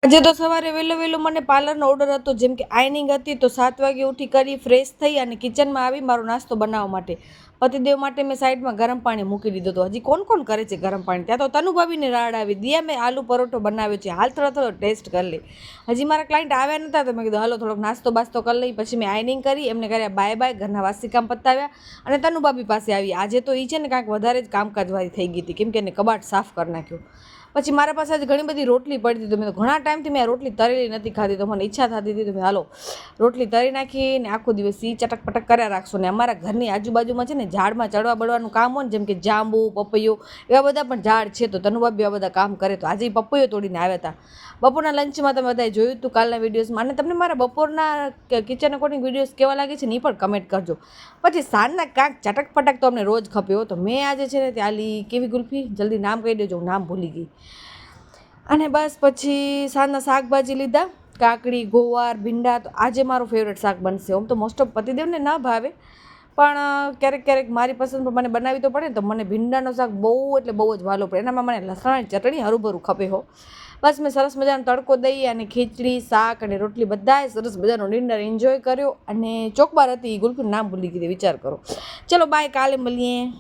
આજે તો સવારે વહેલો મને પાર્લરનો ઓર્ડર હતો, જેમ કે આઈનિંગ હતી, તો 7 વાગે ઉઠી કરી ફ્રેશ થઈ અને કિચનમાં આવી મારો નાસ્તો બનાવવા માટે. પતિદેવ માટે મેં સાઈડમાં ગરમ પાણી મૂકી દીધું હતું. હજી કોણ કરે છે ગરમ પાણી? ત્યાં તો તનુભાભીને રાડ આવી. દિયા મેં આલુ પરોઠો બનાવ્યો છે, હાલ થોડો ટેસ્ટ કરી લે. હજી મારા ક્લાયન્ટ આવ્યા નહોતા, તો મેં કીધું હાલો થોડોક નાસ્તો બાસ્તો કરી લઈ. પછી મેં આઈનિંગ કરી, એમને કર્યા બાય ઘરના વાસી કામ પતાવ્યા અને તનુભાભી પાસે આવી. આજે તો એ છે ને કાંઈક વધારે જ કામકાજવાળી થઈ ગઈ હતી, કેમ કે એને કબાટ સાફ કરી નાખ્યું. પછી મારા પાસે આજે ઘણી બધી રોટલી પડી હતી, તો મેં ઘણા ટાઈમથી મેં રોટલી તરેલી નથી ખાધી, તો મને ઈચ્છા થતી હતી, તો મેં હાલો રોટલી તરી નાખી ને આખો દિવસ એ ચટક પટક કર્યા રાખશો. ને અમારા ઘરની આજુબાજુમાં છે ને ઝાડમાં ચડવા બળવાનું કામ હોય ને, જેમ કે જાંબુ, પપૈયો, એવા બધા પણ ઝાડ છે, તો તનુભાભી એવા બધા કામ કરે. તો આજે પપૈયો તોડીને આવ્યા હતા. બપોરના લંચમાં તમે બધાએ જોયું હતું કાલના વિડીયોઝમાં, અને તમને મારા બપોરના કિચન અકોર્ડિંગ વિડીયોઝ કેવા લાગે છે ને એ પણ કમેન્ટ કરજો. પછી સાંજના કાંક ચટક પટક તો અમને રોજ ખપ્યો. તો મેં આજે છે ને ત્યાં કેવી ગુલ્ફી, જલ્દી નામ કહી દેજો, હું નામ ભૂલી ગઈ. અને બસ પછી સાંજના શાકભાજી લીધા, કાકડી, ગોવાર, ભીંડા. તો આજે મારું ફેવરેટ શાક બનશે. આમ તો મોસ્ટ ઓફ પતિદેવને ના ભાવે, પણ ક્યારેક મારી પસંદ પ્રમાણે બનાવી તો પડે. તો મને ભીંડાનો શાક બહુ એટલે બહુ જ વાલો પડે. એનામાં મને લસણ ચટણી હરુભરું ખપે હો. બસ મેં સરસ મજાનો તડકો દઈ અને ખીચડી, શાક અને રોટલી બધાએ સરસ મજાનો ડિનર એન્જોય કર્યો. અને ચોકબાર હતી, ગુલ્ફીનું નામ ભૂલી ગઈ, વિચાર કરો. ચલો બાય, કાલે મળીએ.